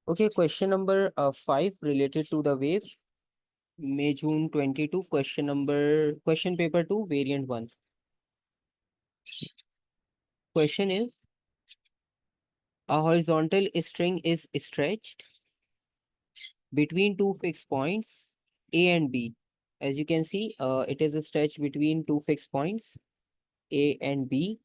Okay, question number 5 related to the wave. May June 22, question paper 2, variant 1. Question is, a horizontal string is stretched between two fixed points A and B. As you can see, it is stretched between two fixed points A and B.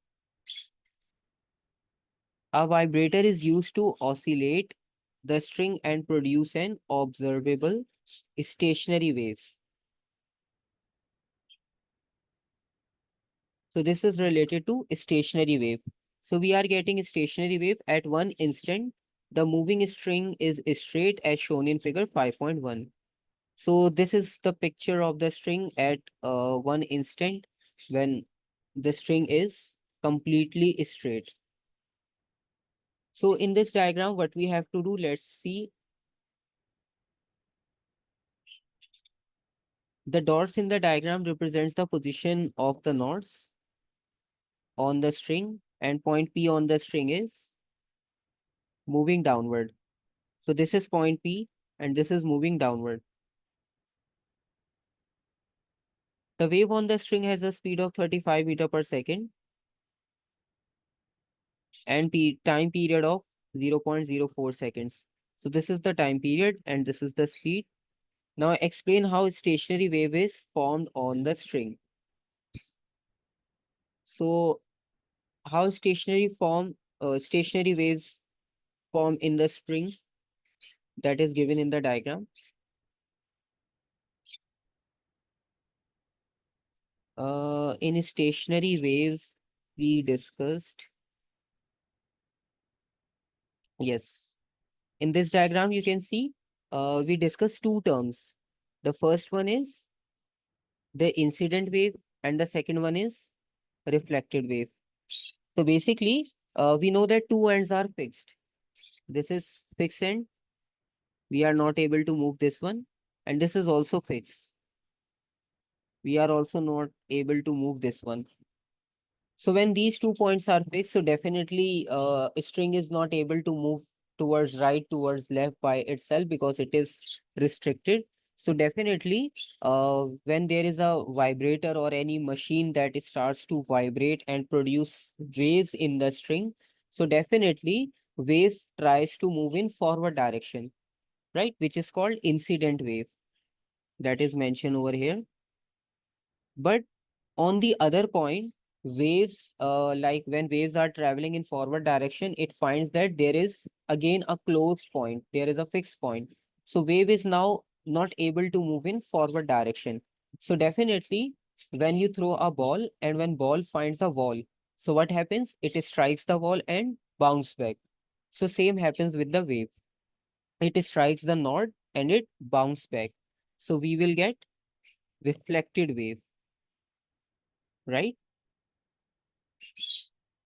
A vibrator is used to oscillate the string and produce an observable stationary waves. So this is related to stationary wave. So we are getting a stationary wave at one instant. The moving string is straight as shown in figure 5.1. So this is the picture of the string at one instant when the string is completely straight. So in this diagram, what we have to do, let's see. The dots in the diagram represents the position of the knots on the string, and point P on the string is moving downward. So this is point P and this is moving downward. The wave on the string has a speed of 35 meter per second and time period of 0.04 seconds. So this is the time period and this is the speed. Now explain how stationary wave is formed on the string. So how stationary waves form in the string, that is given in the diagram. In stationary waves, we discussed, yes. In this diagram, you can see we discussed two terms. The first one is the incident wave and the second one is reflected wave. So basically, we know that two ends are fixed. This is fixed end. We are not able to move this one. And this is also fixed. We are also not able to move this one. So when these 2 points are fixed, so definitely a string is not able to move towards right, towards left by itself because it is restricted. So definitely, when there is a vibrator or any machine that starts to vibrate and produce waves in the string, so definitely wave tries to move in forward direction, right? Which is called incident wave, that is mentioned over here. But on the other point, waves, like when waves are traveling in forward direction, it finds that there is again a closed point. There is a fixed point. So wave is now not able to move in forward direction. So definitely when you throw a ball and when ball finds a wall, so what happens? It strikes the wall and bounce back. So same happens with the wave. It strikes the knot and it bounce back. So we will get reflected wave, right?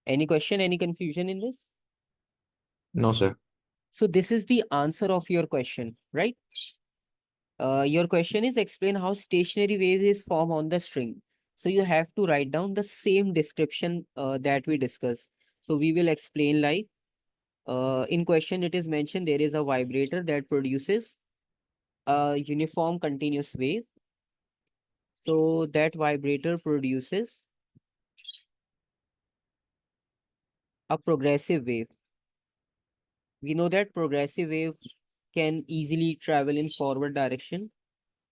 Any question, any confusion in this? No, sir. So this is the answer of your question, right? Your question is explain how stationary waves is formed on the string. So you have to write down the same description that we discussed. So we will explain like in question it is mentioned there is a vibrator that produces a uniform continuous wave. So that vibrator produces a progressive wave. We know that progressive wave can easily travel in forward direction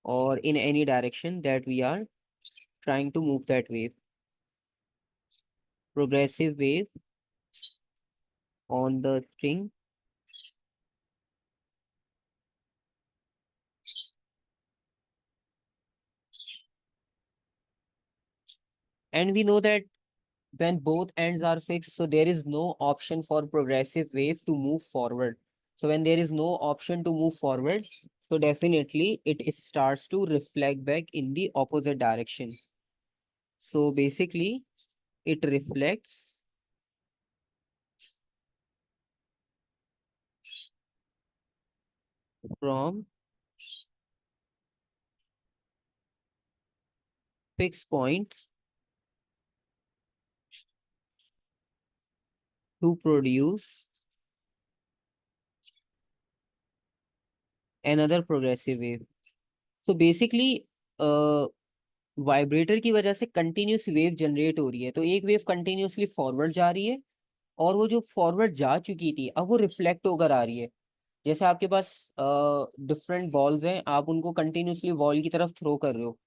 or in any direction that we are trying to move that wave. Progressive wave on the string. And we know that when both ends are fixed, so there is no option for progressive wave to move forward. So when there is no option to move forward, so definitely it starts to reflect back in the opposite direction. So basically, it reflects from fixed point to produce another progressive wave. So basically vibrator की वजह से continuous wave generate हो रही है, तो एक wave continuously forward जा रही है और वो जो फॉरवर्ड जा चुकी थी अब वो रिफ्लेक्ट होकर आ रही है। जैसे आपके पास डिफरेंट बॉल्स हैं, आप उनको कंटिन्यूसली वॉल की तरफ थ्रो कर रहे हो,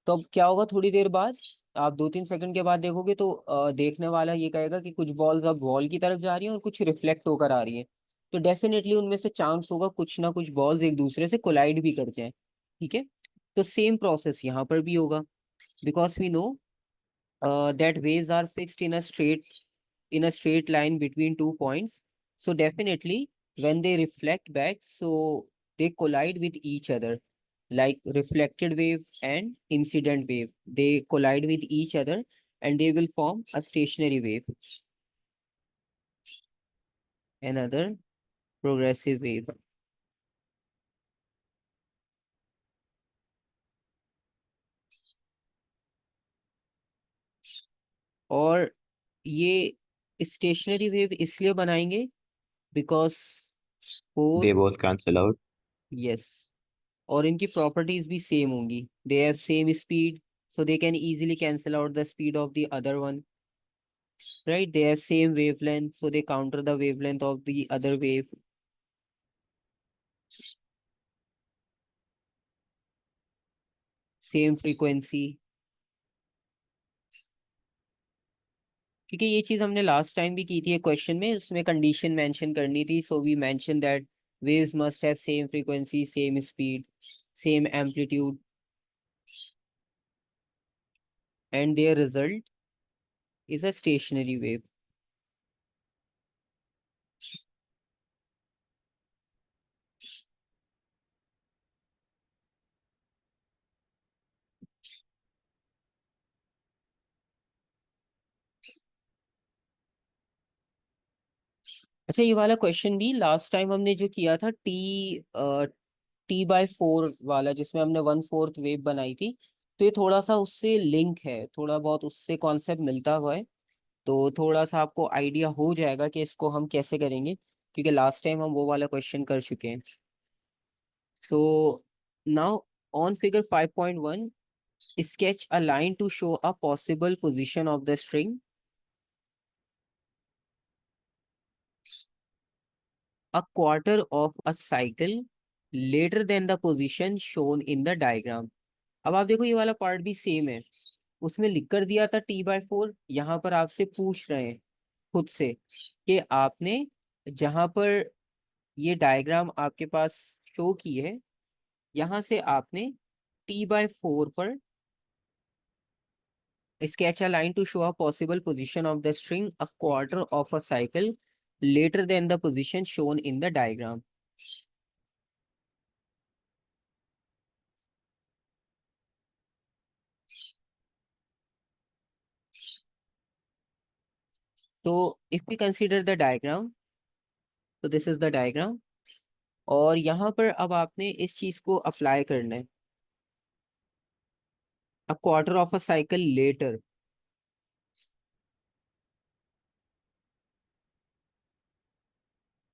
तो अब क्या होगा, थोड़ी देर बाद आप 2-3 सेकंड के बाद देखोगे तो देखने वाला ये कहेगा कि कुछ बॉल्स अब वॉल की तरफ जा रही हैं और कुछ रिफ्लेक्ट होकर आ रही हैं। तो डेफिनेटली उनमें से चांस होगा कुछ ना कुछ बॉल्स एक दूसरे से कोलाइड भी कर जाएं। ठीक है, तो सेम प्रोसेस यहाँ पर भी होगा, because we know that waves are fixed in a straight line between 2 points. So definitely when they reflect back, so they collide with each other, like reflected wave and incident wave. They collide with each other and they will form a stationary wave, another progressive wave. और ये stationary wave इसलिए बनाएंगे because They four, both cancel out. Yes, और इनकी properties भी same होंगी, they have same speed, so they can easily cancel out the speed of the other one, right? They have same wavelength, so they counter the wavelength of the other wave. Same frequency. ठीक है, ये चीज हमने last time भी की थी एक question में, उसमें कंडीशन मेंशन करनी थी, so we mention that waves must have same frequency, same speed, same amplitude, and their result is a stationary wave. अच्छा, ये वाला क्वेश्चन भी लास्ट टाइम हमने जो किया था, T/4 वाला, जिसमें हमने 1/4 वेव बनाई थी, तो ये थोड़ा सा उससे लिंक है, थोड़ा बहुत उससे कॉन्सेप्ट मिलता हुआ है, तो थोड़ा सा आपको आइडिया हो जाएगा कि इसको हम कैसे करेंगे, क्योंकि लास्ट टाइम हम वो वाला क्वेश्चन कर चुके हैं। So now on figure 5.1, sketch a line to show a possible position of the string a quarter of a cycle later than the position shown in the diagram. अब आप देखो ये वाला पार्ट भी सेम है, उसमें लिख कर दिया था T/4, यहाँ पर आपसे पूछ रहे हैं खुद से कि आपने जहां पर ये डायग्राम आपके पास शो की है, यहाँ से आपने T/4 पर sketch a line to show a possible position of the string a quarter of a cycle later than the position shown in the diagram. So if we consider the diagram, so this is the diagram, और यहाँ पर अब आपने इस चीज को apply करना है, a quarter of a cycle later.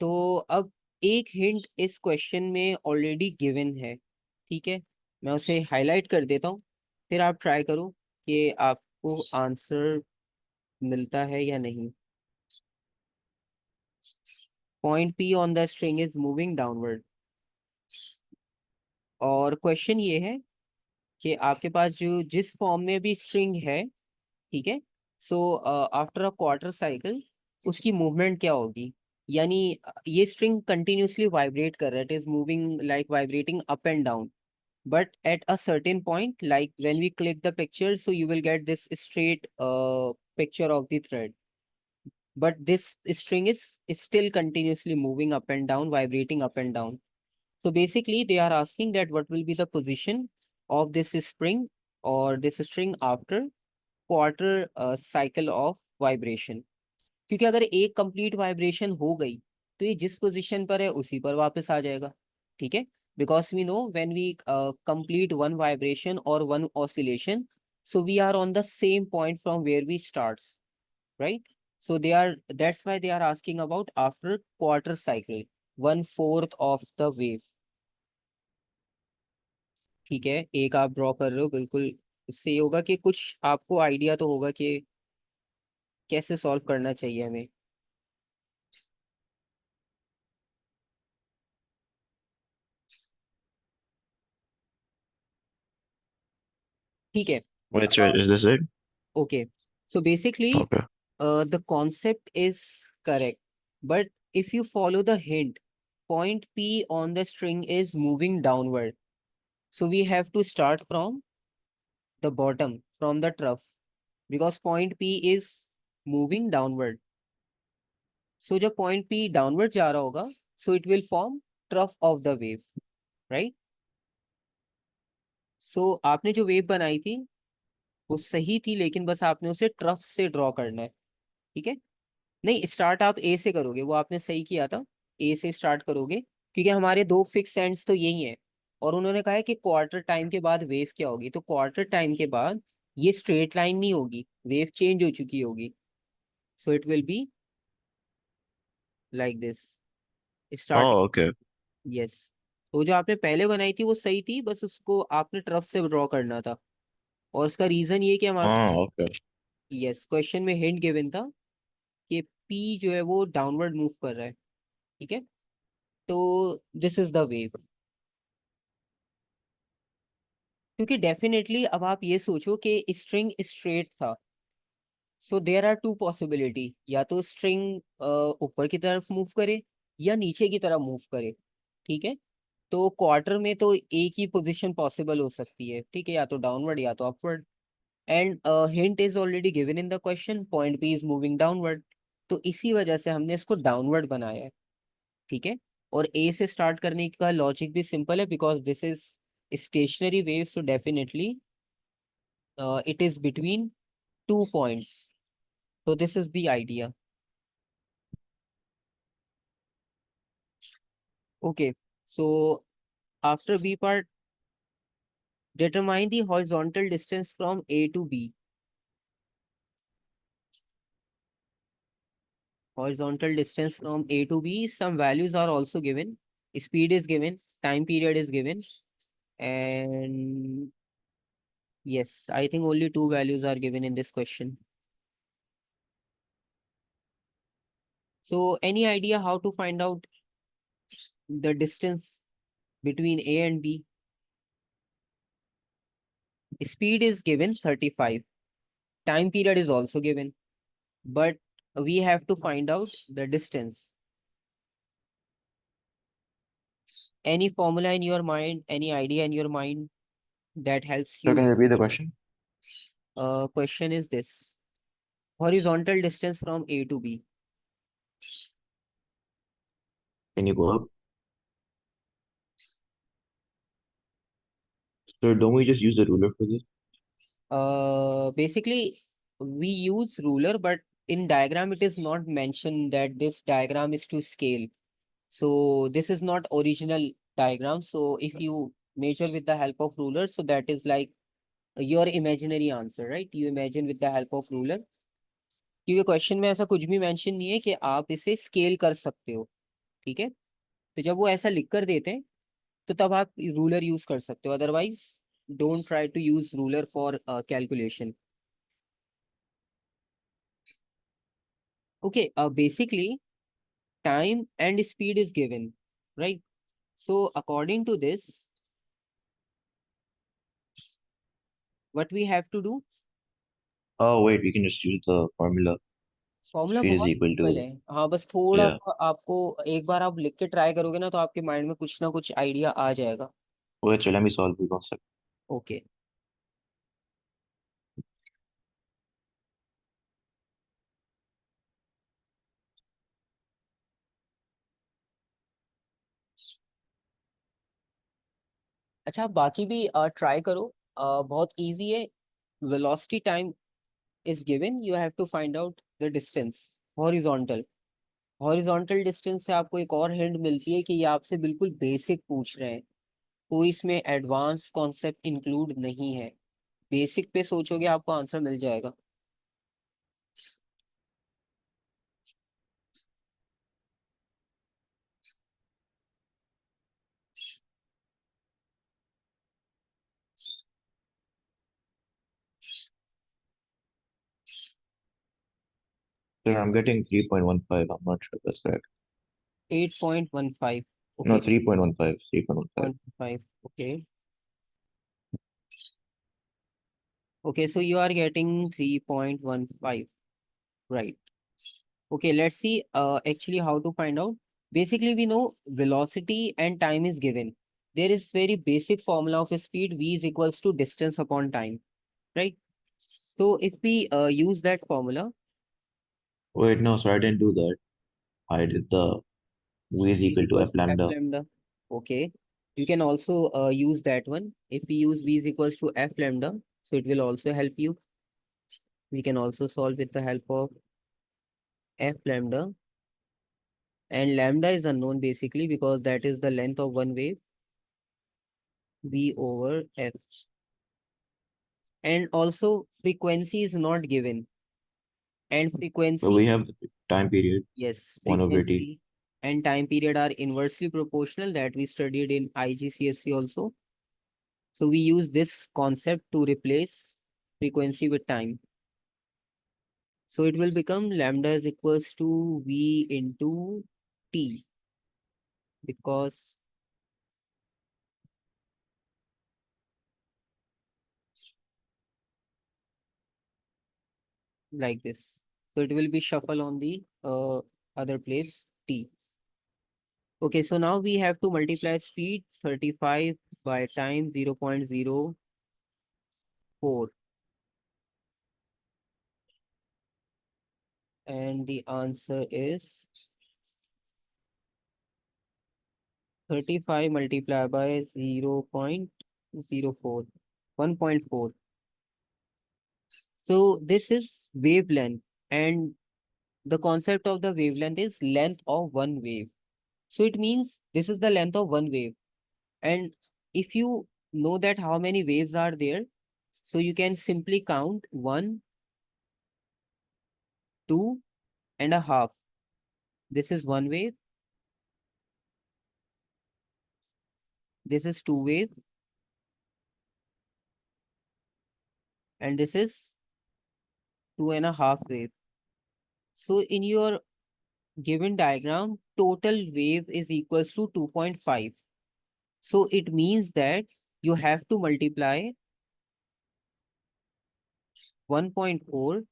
तो अब एक हिंट इस क्वेश्चन में ऑलरेडी गिवन है, ठीक है, मैं उसे हाईलाइट कर देता हूँ, फिर आप ट्राई करो कि आपको आंसर मिलता है या नहीं. Point P on the string is moving downward, और क्वेश्चन ये है कि आपके पास जो जिस फॉर्म में भी स्ट्रिंग है, ठीक है, so after a quarter cycle उसकी मूवमेंट क्या होगी, यानी ये स्ट्रिंग कंटिन्यूसली वाइब्रेट कर रहा है, it is moving like vibrating up and down, but at a certain point, like when we click the picture, so you will get this straight picture of the thread, but this string is still continuously moving up and down, vibrating up and down. So basically they are asking that what will be the position of this spring or this string after quarter cycle of vibration. क्योंकि अगर एक complete vibration हो गई तो ये जिस position पर है उसी पर वापस आ जाएगा, ठीक है, because we know when we complete one vibration और one oscillation, so we are on the same point from where we starts, right? So they are, that's why they are asking about after quarter cycle, 1/4 of the wave. ठीक है, एक आप draw कर रहे हो, बिल्कुल। इससे ये होगा कि कुछ आपको आइडिया तो होगा कि कैसे सॉल्व करना चाहिए हमें। ठीक है। Wait, sir, is this it? Okay, so basically Okay. the concept is correct, but if you follow the hint, point P on the string is moving downward. So we have to start from the bottom, from the trough, because point P is moving downward. So जब point P downward जा रहा होगा, so it will form trough of the wave, right? So आपने जो wave बनाई थी वो सही थी, लेकिन बस आपने उसे ट्रफ से ड्रॉ करना है। ठीक है, नहीं, स्टार्ट आप ए से करोगे, वो आपने सही किया था। ए से स्टार्ट करोगे, क्योंकि हमारे दो फिक्स एंड्स तो यही है। और उन्होंने कहा है कि क्वार्टर टाइम के बाद वेव क्या होगी, तो क्वार्टर टाइम के बाद ये स्ट्रेट लाइन नहीं होगी, वेव चेंज हो चुकी होगी। So it will be like this, start. Oh, okay. Yes, तो जो आपने पहले बनाई थी वो सही थी, बस उसको आपने ट्रफ से ड्रॉ करना था। और उसका रीजन ये कि हमारे, Oh, okay. यस, क्वेश्चन में हिंट गिवन था कि पी जो है वो डाउनवर्ड मूव कर रहा है। ठीक है, तो दिस इज द वेव। क्योंकि डेफिनेटली अब आप ये सोचो कि स्ट्रिंग स्ट्रेट था, so there are two possibility, या तो स्ट्रिंग ऊपर की तरफ मूव करे या नीचे की तरफ मूव करे। ठीक है, तो क्वार्टर में तो एक ही पोजीशन पॉसिबल हो सकती है, ठीक है, या तो डाउनवर्ड या तो upward. And hint is already given in the question, point B is moving downward, तो इसी वजह से हमने इसको डाउनवर्ड बनाया है। ठीक है, और ए से स्टार्ट करने का लॉजिक भी सिंपल है, because this is stationary wave, so definitely it is between 2 points. So this is the idea. Okay. So after B part, determine the horizontal distance from A to B. Horizontal distance from A to B. Some values are also given. Speed is given. Time period is given. And yes, I think only two values are given in this question. So any idea how to find out the distance between A and B? Speed is given 35. Time period is also given, but we have to find out the distance. Any formula in your mind, any idea in your mind that helps So you? can you repeat the question? Question is this: horizontal distance from A to B. Can you go up? So don't we just use the ruler for this? Basically, we use ruler, but in diagram it is not mentioned that this diagram is to scale. So this is not original diagram. So if you measure with the help of ruler, so that is like your imaginary answer, right? You imagine with the help of ruler, क्योंकि question में ऐसा कुछ भी mention नहीं है कि आप इसे स्केल कर सकते हो। ठीक है, तो जब वो ऐसा लिख कर देते हैं तो तब आप रूलर यूज कर सकते हो, otherwise don't try to use ruler for calculation. Okay, basically time and speed is given, right? So according to this, what we have to do, Oh, wait, we can just use the formula. Formula Speed is बहुत equal simple to, है। हाँ, बस थोड़ा yeah. सा आपको, एक बार आप लिख के ट्राई करोगे ना तो आपके माइंड में कुछ ना कुछ आइडिया आ जाएगा। Wait, so let me solve it one second. Okay, अच्छा, आप बाकी भी ट्राई करो। बहुत इजी है। Velocity time is given, you have to find out the distance, horizontal। Horizontal distance से आपको एक और हिंट मिलती है कि ये आपसे बिल्कुल बेसिक पूछ रहे हैं, कोई इसमें एडवांस कॉन्सेप्ट इंक्लूड नहीं है। बेसिक पे सोचोगे आपको आंसर मिल जाएगा। Sir, I'm getting 3.15. I'm not sure if that's correct. 8.15. No, Okay, 3.15. 3.15. 0.5. Okay. Okay, so you are getting 3.15. Right. Okay, let's see actually how to find out. Basically, we know velocity and time is given. There is very basic formula of a speed. V is equals to distance upon time, right? So if we use that formula, Wait, no, sir, I didn't do that. I did the V is V is equal to F equals to F lambda. lambda. Okay. You can also use that one. If we use V is equals to F lambda, so it will also help you. We can also solve with the help of F lambda. And lambda is unknown basically because that is the length of one wave, V over F. And also frequency is not given. And But we frequency, have the time period, yes, 1 over t. frequency and time period are inversely proportional that we studied in IGCSE also. So we use this concept to replace frequency with time. So it will become lambda is equals to V into T because like this. So it will be shuffle on the other place T. Okay, so now we have to multiply speed 35 by time 0.04. And the answer is 35 multiplied by 0.04, 1.4. So this is wavelength, and the concept of the wavelength is length of one wave. So it means this is the length of one wave. And if you know that how many waves are there, so you can simply count 1, 2.5. This is one wave. This is two wave. And this is 2.5 wave. So in your given diagram, total wave is equals to 2.5. So it means that you have to multiply 1.4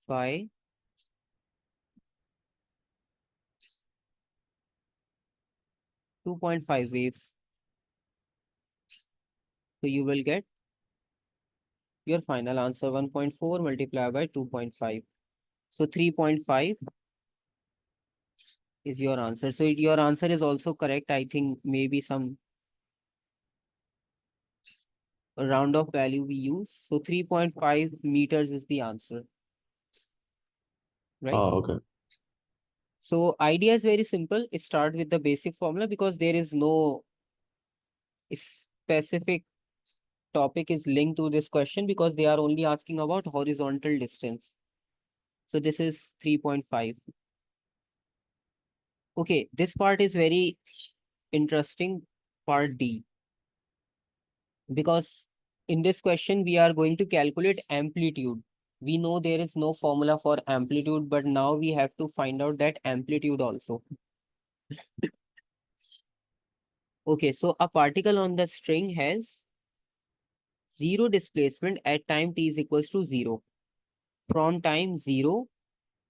by 2.5 waves. So you will get your final answer 1.4 multiplied by 2.5. So 3.5 is your answer. So your answer is also correct. I think maybe some round of value we use. So 3.5 meters is the answer, right? Oh, okay. So idea is very simple. Start with the basic formula because there is no specific topic is linked to this question because they are only asking about horizontal distance. So this is 3.5. Okay, this part is very interesting, part D. Because in this question, we are going to calculate amplitude. We know there is no formula for amplitude, but now we have to find out that amplitude also. Okay, so a particle on the string has zero displacement at time t is equals to 0 from time 0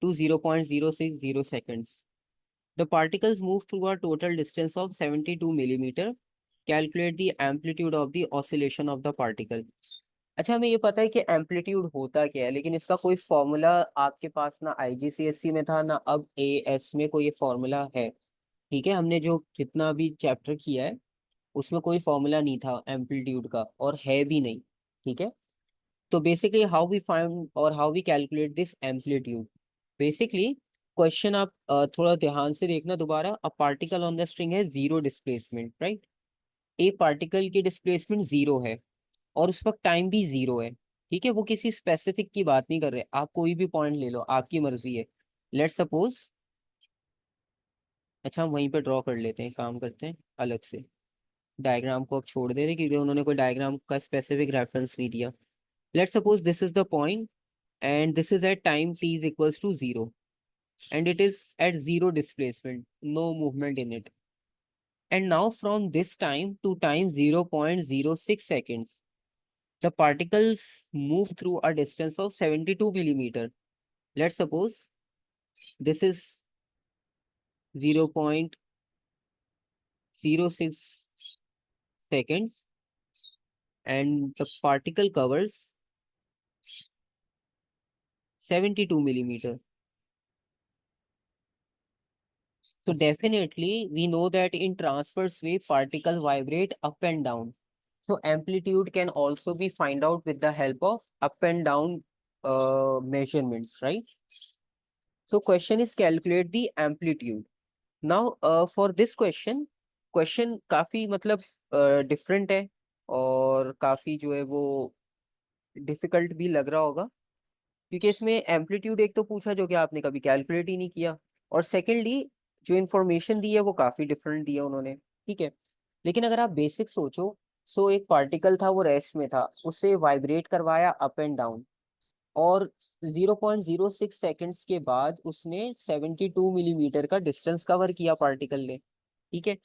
to 0.060 seconds. The particles move through a total distance of 72 millimeter. Calculate the amplitude of the oscillation of the particle. अच्छा हमें ये पता है कि amplitude होता क्या है लेकिन इसका कोई फॉर्मूला आपके पास ना आईजीसीएससी में था ना अब एएस में कोई फॉर्मूला है। ठीक है, हमने जो जितना भी चैप्टर किया है उसमें कोई फॉर्मूला नहीं था एम्पलीट्यूड का और है भी नहीं। ठीक है, तो बेसिकली हाउ वी फाइंड और how we calculate this amplitude. Basically question आप थोड़ा ध्यान से देखना दोबारा। A particle on the string है जीरो डिस्प्लेसमेंट, राइट। एक पार्टिकल की डिस्प्लेसमेंट जीरो है और उस वक्त टाइम भी जीरो है। ठीक है, वो किसी स्पेसिफिक की बात नहीं कर रहे, आप कोई भी पॉइंट ले लो, आपकी मर्जी है। लेट्स सपोज, अच्छा हम वहीं पे ड्रॉ कर लेते हैं, काम करते हैं अलग से। डायग्राम को अब छोड़ दे रहे क्योंकि उन्होंने कोई डायग्राम का स्पेसिफिक रेफरेंस नहीं दिया। Let's suppose this is the point and this is at time t is equals to 0, and it is at 0 displacement, no movement in it. And now from this time to time 0.06 seconds, the particles move through a distance of 72 millimeter. Let's suppose this is 0.06 seconds and the particle covers 72 millimeter. So definitely we know that in transverse wave particle vibrate up and down. So amplitude can also be find out with the help of up and down measurements, right? So question is calculate the amplitude. Now for this question काफी मतलब different है और काफी जो है वो difficult भी लग रहा होगा, क्योंकि इसमें एम्पलीट्यूड एक तो पूछा जो कि आपने कभी कैलकुलेट ही नहीं किया, और सेकेंडली जो इन्फॉर्मेशन दी है वो काफी डिफरेंट दी है उन्होंने, ठीक है। लेकिन अगर आप बेसिक सोचो, सो एक पार्टिकल था वो रेस्ट में था, उसे वाइब्रेट करवाया अप एंड डाउन, और 0.06 सेकंड्स के बाद उसने 72 मिलीमीटर का डिस्टेंस कवर किया पार्टिकल ने, ठीक है।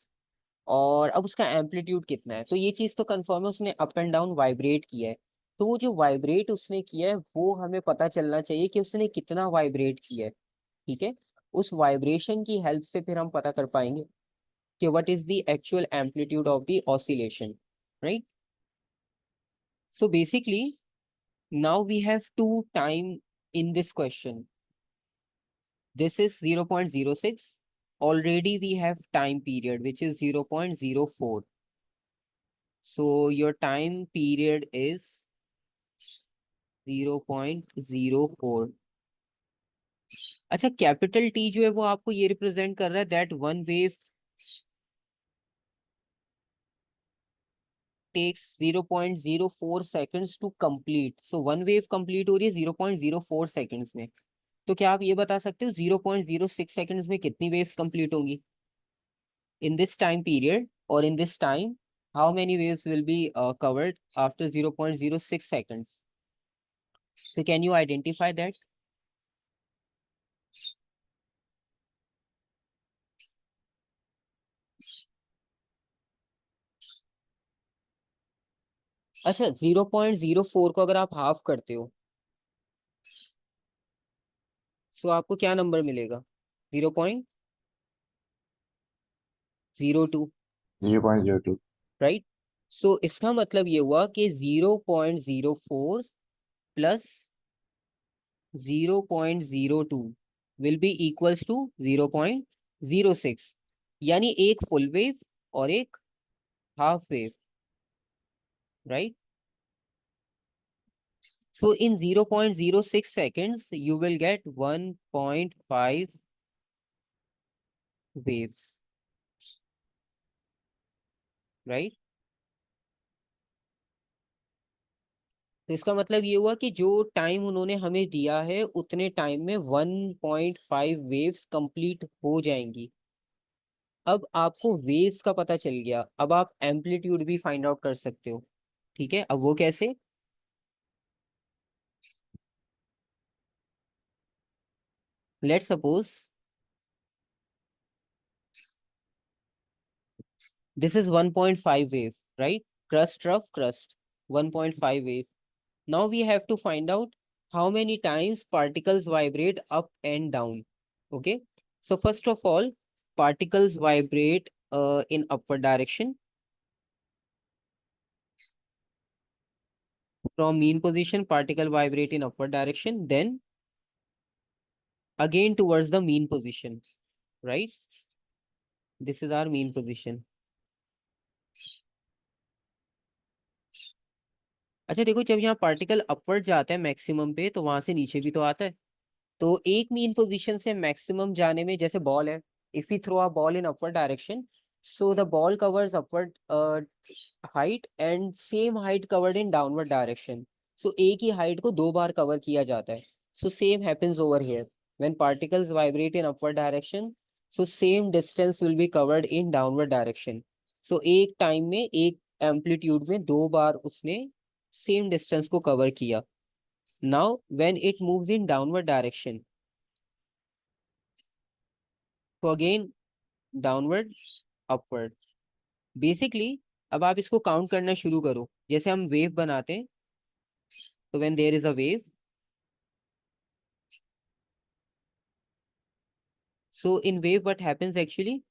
और अब उसका एम्पलीट्यूड कितना है, तो ये चीज तो कंफर्म है उसने अप एंड डाउन वाइब्रेट किया है। तो वो जो वाइब्रेट उसने किया है वो हमें पता चलना चाहिए कि उसने कितना वाइब्रेट किया है, ठीक है। उस वाइब्रेशन की हेल्प से फिर हम पता कर पाएंगे कि what is the actual amplitude of the oscillation, right. So basically now we have two time in this question. This is 0.06. Already we have time period which is 0.04. So your time period is 0.04. अच्छा, capital T जो है वो आपको ये represent कर रहा है that one wave takes 0.04 seconds to complete. So one wave complete हो रही है 0.04 seconds में। तो क्या आप ये बता सकते हो 0.06 seconds में कितनी वेव्स कंप्लीट होंगी in this time period, or in this time how many waves will be covered after 0.06 seconds? So can you identify that? अच्छा, 0.04 को अगर आप हाफ करते हो तो आपको क्या नंबर मिलेगा? 0.02, 0.02. राइट। सो इसका मतलब ये हुआ कि 0.04 plus 0.02 will be equals to 0.06, यानी एक फुल वेव और एक half wave, right. So in 0.06 seconds, you will get 1.5 waves, right? तो इसका मतलब ये हुआ कि जो टाइम उन्होंने हमें दिया है उतने टाइम में 1.5 वेव्स कंप्लीट हो जाएंगी। अब आपको वेव्स का पता चल गया, अब आप एम्पलीट्यूड भी फाइंड आउट कर सकते हो, ठीक है। अब वो कैसे? Let's suppose this is 1.5 wave, right? Crust, rough crust, 1.5 wave. Now we have to find out how many times particles vibrate up and down. Okay. So first of all, particles vibrate in upward direction. From mean position, particle vibrate in upward direction. Then again towards the mean position, right? This is our mean position. अच्छा देखो, जब यहाँ particle upward जाता है maximum पे तो वहां से नीचे भी तो आता है। तो एक मीन पोजीशन से मैक्सिमम जाने में, जैसे बॉल है, if you throw a ball in upward direction, so the ball covers upward height and same height covered in downward direction. So एक ही हाइट को दो बार कवर किया जाता है। So same happens over here when particles vibrate in upward direction, so same distance will be covered in downward direction. So एक time में एक एम्पलीट्यूड में दो बार उसने सेम डिस्टेंस को कवर किया। Now, when it moves in downward direction, so again downward, upward. Basically, अब आप इसको काउंट करना शुरू करो, जैसे हम वेव बनाते हैं, तो when there is a wave, so in wave what happens actually,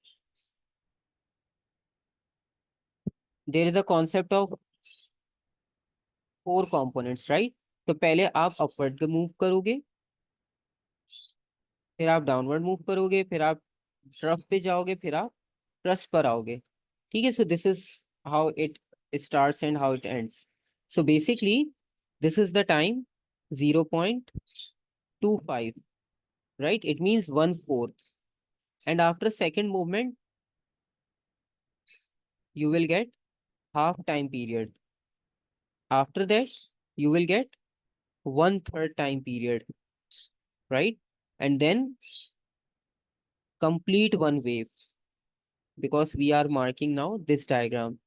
there is a concept of four components, right? तो पहले आप अपवर्ड मूव करोगे, फिर आप डाउनवर्ड मूव करोगे, फिर आप ट्रफ पे जाओगे, फिर आप ट्रस्ट पर आओगे। ठीक है, so this is how it starts and how it ends. So basically this is the time 0.25, right? It means 1/4. And after second movement, you will get half time period. After that, you will get 1/3 time period, right? And then complete one wave, because we are marking now this diagram.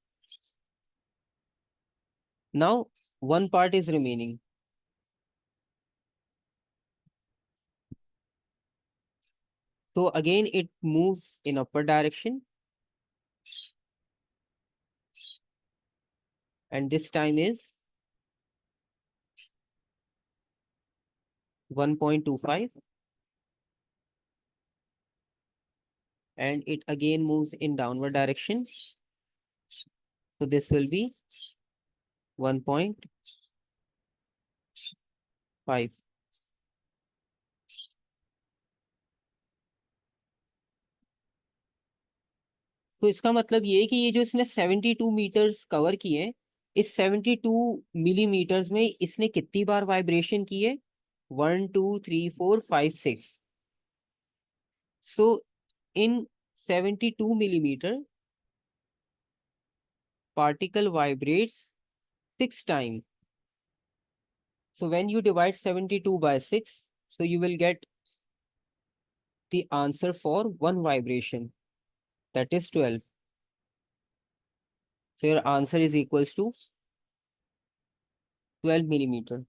Now, one part is remaining. So again, it moves in upward direction. And this time is 1.25. And it again moves in downward direction. So this will be 1.5. तो इसका मतलब ये है कि ये जो इसने 72 metres cover किए हैं, इस 72 मिलीमीटर्स में इसने कितनी बार वाइब्रेशन की है? 1 2 3 4 5 6। सो इन 72 millimeter, particle vibrates 6 times. So when you divide 72 by 6, so you will get the answer for one vibration, that is 12. So your answer is equals to 12 millimeter.